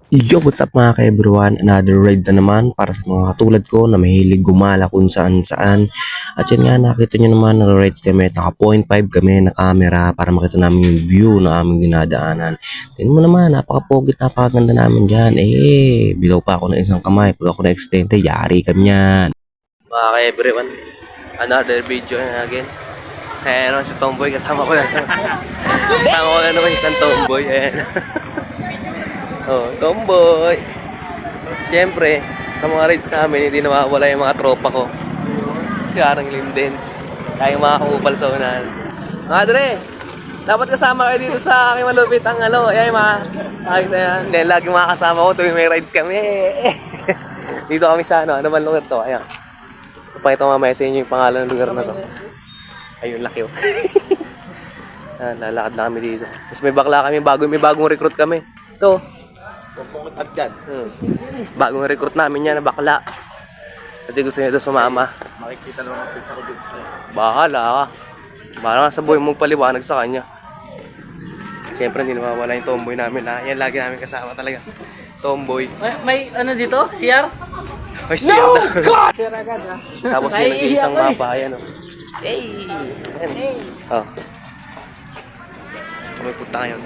Yo, what's up mga ka-everyone? Another ride na naman para sa mga katulad ko na mahilig gumala kung saan-saan. At yan nga, nakita nyo naman, nag-rides kami at naka 0.5 kami na camera para makita namin yung view na aming dinadaanan. Tingnan mo naman, napaka-pogit, napakaganda namin dyan. Bigaw pa ako ng isang kamay. Pag ako na-extend, yari kami yan. Mga ka-everyone, another video na again. Kaya naman si Tomboy, kasama ko na. Kasama ko na naman isang Tomboy. Ayan. Oh, Tomboy. Siyempre, sa mga rides namin, hindi nawawala yung mga tropa ko. Karang Lindens. Kaya yung mga kaupal sa unahan. Mga Dre, dapat kasama kayo dito sa aking malupit ang Ayan yung mga hindi, lagi mga kasama ko tuwing may rides kami. Dito kami sa ano man lugar to. Ayan. Papakita ko mamaya sa inyo yung pangalan ng lugar na to. Ayun, laki oh. Lalakad na kami dito. Tapos may bakla kami, may bagong recruit kami. Ito. At dyan. Bagong recruit namin yan na bakla. Kasi gusto niya doon sumama. Makikita naman ang pizza ko dito. Bahala ka. Bahala ka sa boy mong paliwanag sa kanya. Siyempre hindi nawawala yung tomboy namin. Yan lagi namin kasama talaga. Tomboy. May ano dito? CR? Ay, siya no, God! CR agad ah. Tapos yun ang isang mapa. Ayan o. Hey! Oh. May punta ngayon.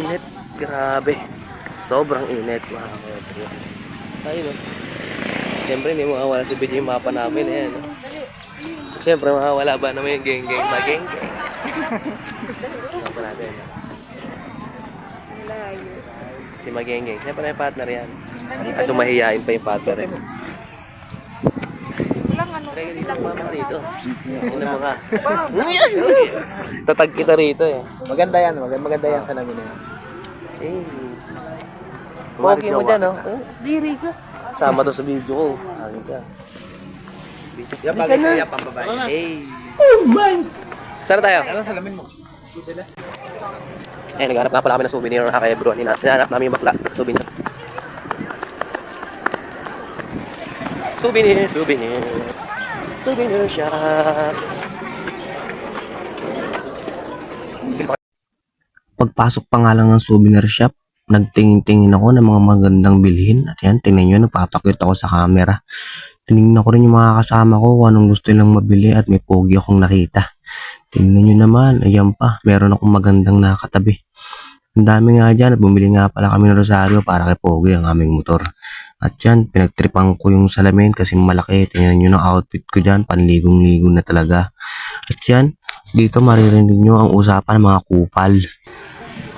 Init. Grabe. Sobrang init. Wow. Ayun o. Siyempre hindi mawawala si BJ yung mapa namin. Ayan o. Siyempre mawawala ba naman yung geng-geng? Mag-geng-geng. Mapa natin. Si Mageng-geng. Siyempre may partner yan. Kaso mahihain pa yung partner eh. Teka dito, mama dito. Ano mo ka? Tatag kita rito eh. Maganda yan, maganda yan sa namin yan. Pogi mo dyan oh. Diri ka. Sama to sa video ko. Hangin ka. Yan bagay kaya pang babae. Oh my! Saan na tayo? Ano sa lamin mo? Naghanap nga pala kami ng souvenir na kaya bro. Hinahanap namin yung bakla. Souvenir. Souvenir shop. Pagpasok pa nga lang ng souvenir shop, nagtingin-tingin ako ng mga magandang bilhin. At yan, tingnan nyo, nagpapakit ako sa camera. Tinignan ko rin yung mga kasama ko kung anong gusto nilang mabili at may pogi akong nakita. Tingnan nyo naman, ayan pa, meron akong magandang nakatabi. Ang dami nga dyan at bumili nga pala kami ng Rosario para kay Pogi ang aming motor. At yan, pinagtripan ko yung salamin kasi malaki. Tingnan nyo ng outfit ko dyan, panligong-ligong na talaga. At yan, dito maririnig nyo ang usapan ng mga kupal.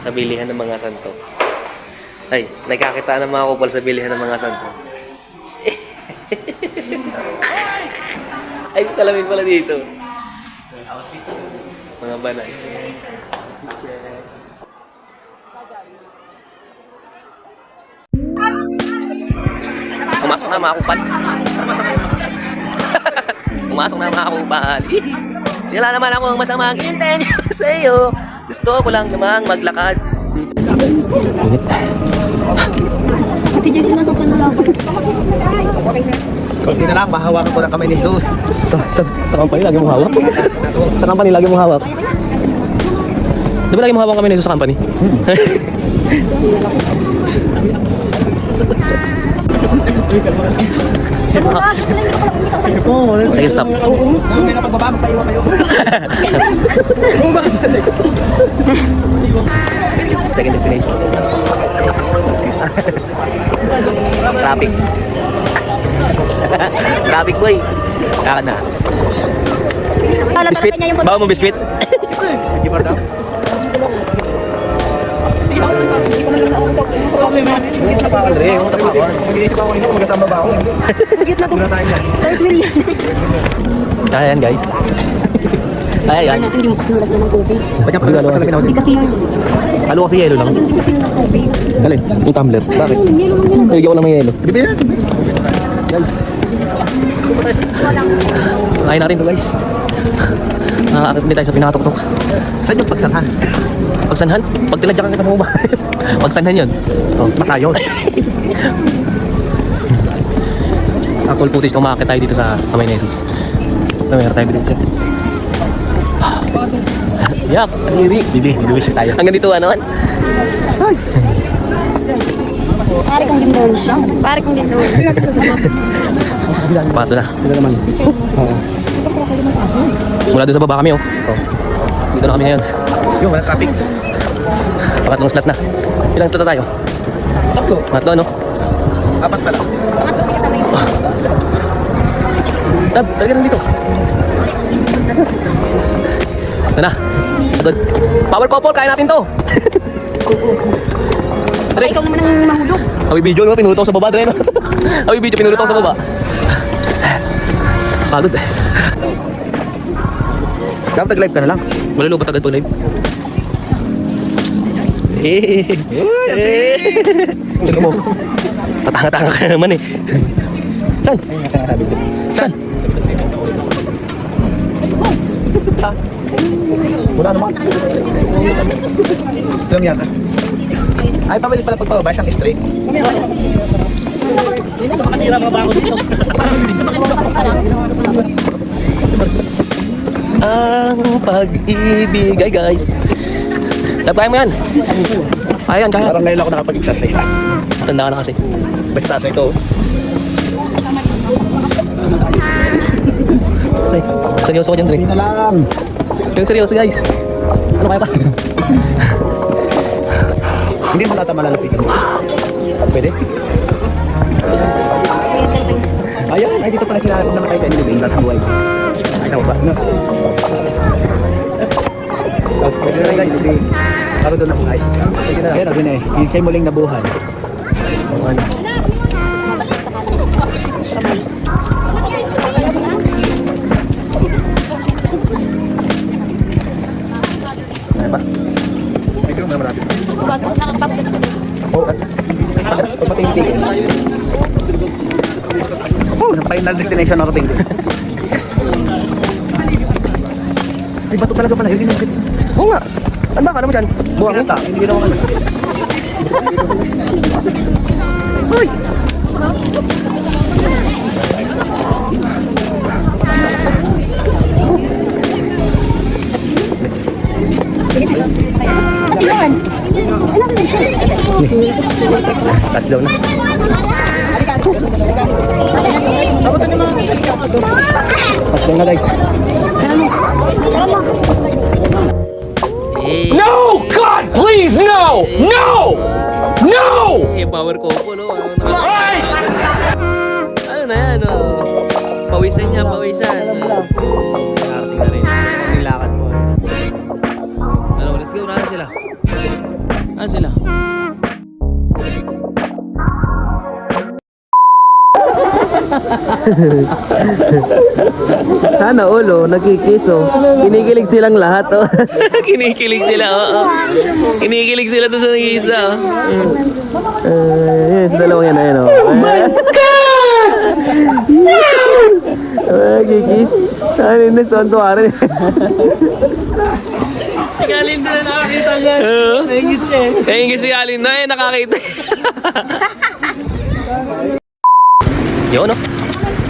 Sa bilihan ng mga santo. Ay, nakakita ng mga kupal sa bilihan ng mga santo. Ay, salamin pala dito. Mga banay. Pumasok na mga kupal. Pumasok na mga kupal. Wala naman akong masamang intention sa iyo. Gusto ko lang namang maglakad. Kunti na lang, mahawakan ko na kami ni Jesus. Sa company lagi mong hawak? Sa company lagi mong hawak? Di ba lagi mong hawak kami nito sa company? Sige, stop. Hindi na pagbaba, magpaiwan kayo. Second destination. Traffic. Traffic boy. Kaka na. Biscuit? Bawa mo biscuit? Gibar daw. Andre, yung tapawan. Mag-iisip ako nito kung magkasama ba ako. Muna tayo yan. Ayan guys. Ayan. Natin hindi mo kasi nalagyan ng tubig. Ba't niya pasalamin ako Hindi dito? kasi yung Halo kasi yelo lang. hindi kasi yung tubig. Galin. Yung tumbler. Bakit? Yelo lang yun. Nilagyan ko lang ng yelo. Bibili natin. Guys. Kain natin to guys. Nakakakit tayo sa pinakatok-tok. Saan yung pagsanhan? Pagsanhan? Pag tinadyakan kita mo ba? Pagsanhan yun. Oh, masayos. Actual footage nung makakit tayo dito sa Kamay ni Jesus. Meron tayo dito. Yak, kadiri. Bibili tayo. Hanggang dito ano? Ay. Pare kong gindon. Pare kong gindon. Pato na. Sila naman. Oo. Mula doon sa baba kami, oh. Dito na kami ngayon. Yung, wala traffic. Pangatlong slot na. Ilang slot na tayo? Tatlo. Pangatlo, no? Apat pala. Tab, talaga nandito. Ito na. Agad. Power couple, kaya natin to. Baka ikaw naman ang mahulog. Awi video, no? Pinulot ako sa baba, Dre, no? Awi video, pinulot ako sa baba. Pagod. Dapat nag-live ka na lang. Malulubot agad pag live. Tignan mo. Patanga-tanga ka naman eh. Saan? Saan? Saan? Wala naman. Ito lang yata. Ay, pabalik pala pagpababa, isang straight. Nakasira pa ba ako dito? Ang pag-ibig, guys. Lab, kaya mo yan. Kaya yan, kaya. Parang ngayon ako nakapag-exercise na. Tanda ka na kasi. Basta sa ito. Ay, seryoso ko dyan, Dre. Hindi na lang. Yung seryoso, guys. Ano kaya pa? Hindi mo nata malalapitan. Pwede? Ayun, ay dito pala sila na makita nila yung lasang buhay. Ay, tama ba? No. Tapos pwede na guys. Taro doon na buhay. Ayun, sabi na eh. Yung kayo muling nabuhay. Ano ba? Ito yung marami. Bagos nakapagod. Oh, pati yung ticket. Oh, sa final destination nakating din. Ay, bato talaga pala. Yun yung nakit. Oo nga. Ano ba? Ano mo dyan? Buwang ata. Hindi ginawa ka na. Uy! Kasi yun. Touchdown na. Touchdown na, guys. No! God, please, no! No! No! Eh, power couple, oh. Ano na yan, oh. Pawisan niya, pawisan. Karting na rin. Nilakad mo. Ano, let's go. Naan sila? Naan sila? Sana ulo, nagkikiso. Kinikilig silang lahat, oh. Kinikilig sila, oo. Kinikilig sila doon sa nag-iisda, oh. Yes, dalawang yan, ayun, oh. Oh my God! Kikis. Ano yun, tuwan-tuwa rin. Si Galindo na nakakita niya. Naingit siya eh. Naingit si Galindo eh, nakakita. Yun, no?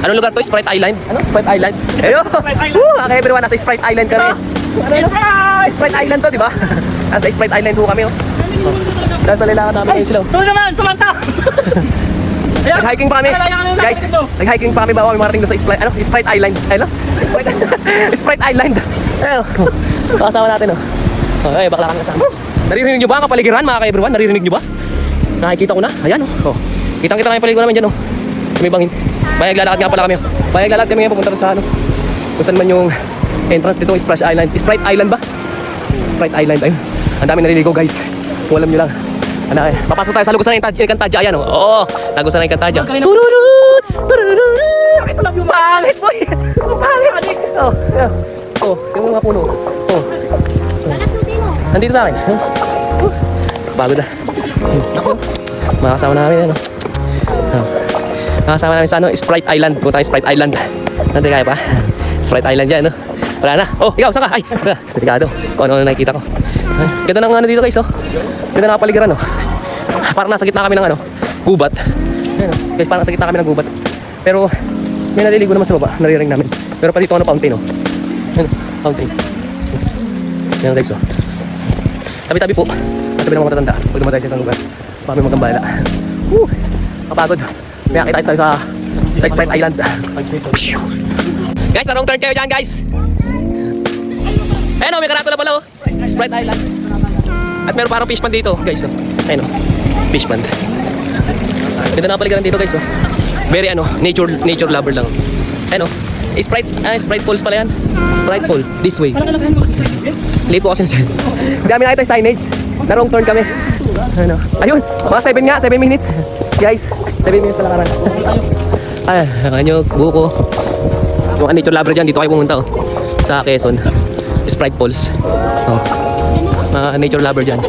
Anong lugar to? Sprite Island? Ano? Sprite Island? Ayun! Okay, everyone, nasa Sprite Island kami. Sprite Island to, di ba? Nasa Sprite Island po kami, oh. Nasa lilangan namin ngayon sila, oh. Ito naman, sumanta! Nag-hiking pa kami. Guys, nag-hiking pa kami bago kami marating doon sa Sprite Island. Ano? Sprite Island. Ayun. Kasama natin, oh. Okay, bakla kami kasama. Naririnig nyo ba ang kapaligiran, mga ka-everyone? Naririnig nyo ba? Nakikita ko na. Ayan, oh. Kitang-kita na yung paliguan namin dyan, oh. Sa may bangin. Bayag lalakad nga pala kami, oh. Bayag lalakad kami ngayon pupunta doon sa ano. Kung saan man yung entrance dito, Splash Island. Sprite Island ba? Sprite Island, ayun. Ang dami naliligo, guys. Kung alam nyo lang. Ano, eh. Papasok tayo sa lugusan ng Encantadia, ayan, oh. Oo, lagusan ng Encantadia. Tururut! Tururut! Ito lang yung pangit, boy. Pangit. Oh, yeah. Oh, yung mga puno. Oh. Nandito sa akin. Bago na. Makakasama namin, ano. Oh. Makakasama namin sa ano, Sprite Island. Punta tayo Sprite Island. Nandito kaya pa? Sprite Island dyan, no? Wala na. Oh, ikaw, saan ka? Ay, delikado. Kung ano nakikita ko. Ganda ng ano dito, guys, oh. Ganda ng kapaligiran, oh. Parang nasa gitna kami ng ano, gubat. Ayan, oh. Guys, parang nasa gitna kami ng gubat. Pero, may naliligo naman sa baba. Nariring namin. Pero pa dito, ano, fountain, oh. Ayan, fountain. Ayan, guys, oh. Tabi-tabi po. Nasabi ng mga matatanda. Pag dumatay siya sa lugar. Baka may magambala. Kapagod. May nakita tayo sa Sprite Island. Guys, anong turn kayo dyan, guys? Ayun o, may karatula pala o. Sprite Island. At meron parang fish pond dito, guys. Ayun o, fish pond. Ganda na paligaran dito, guys. Very nature lover lang. Ayun o, Sprite Falls pala yan. Sprite Fall, this way. Late po kasi siya. Dami nakita yung signage. Na wrong turn kami. Ayun o. Ayun, mga 7 minutes. Guys, 7 minutes na lakaran. Ay, nyo, buko. Yung nature lover dyan, dito kayo pumunta oh. Sa Quezon, Sprite Falls. Oh. Nature lover dyan.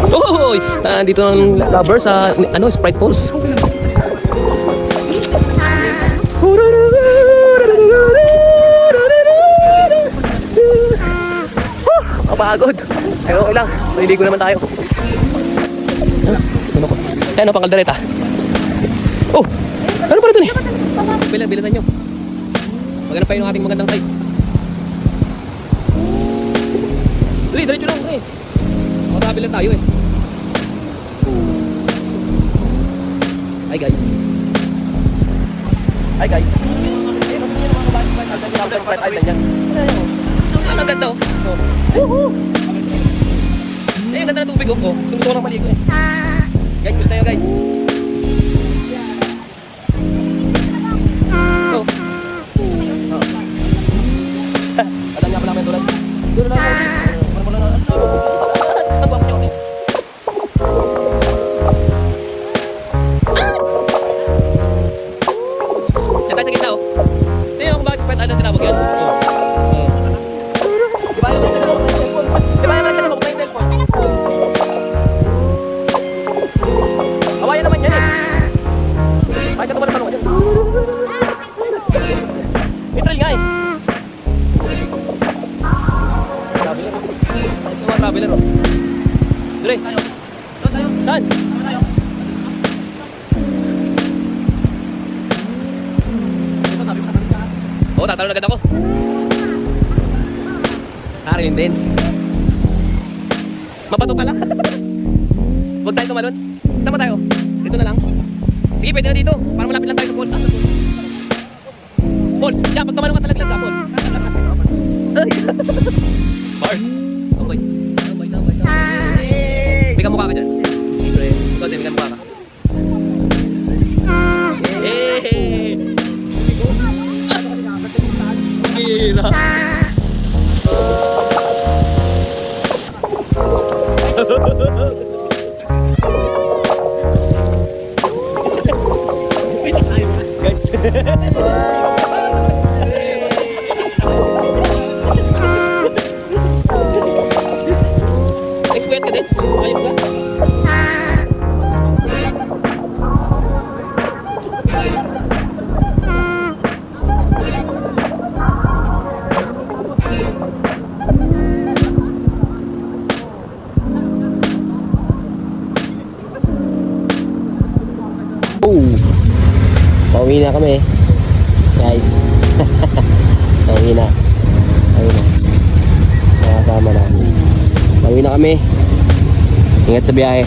Oh, dito ng lover sa Sprite Falls. Kapagod. Pero okay lang, maliligo naman tayo. Ano pang kaldereta? Oh! Ano pala ito eh? Bilisan nyo. Maghanap kayo ng ating magandang site. Diretso lang eh. Makasabi lang tayo eh. Hi guys. Hi guys. Ang ganda oh. Ang ganda ng tubig oh. Sumusuko ng maligo eh. Guys, good sa'yo guys. Oh. Alam nga pala may tulad. Duro lang. Ang guwapo niya ako eh. Yan tayo sa gitna oh. Tingnan mo kung bakit Sprite Island tinawag yan. Di ba yung cellphone? Di ba yung cellphone? Awayan naman yan eh. Bakit ka tumalapano ka dyan? Neutral nga eh. Traveler oh. Dre. Saan? Oo, tatalon agad ako. Karin dance. Mapato pala. Huwag tayo tumalon. Saan ba tayo? Dito na lang. Sige, pwede na dito. Para malapit lang tayo sa falls. Falls. Falls. Diyan, pag tumalon ka talaglag ka, falls. Bars. Tambay. May kamukha ka dyan. Siyempre. Ikaw din, may kamukha ka. Hey! Gira. Guys. Expert ka din? Ayun ka? Oh! Pauwi na kami. Guys. Pauwi na. Nakasama namin. Pauwi na kami. Ingat sa biyahe.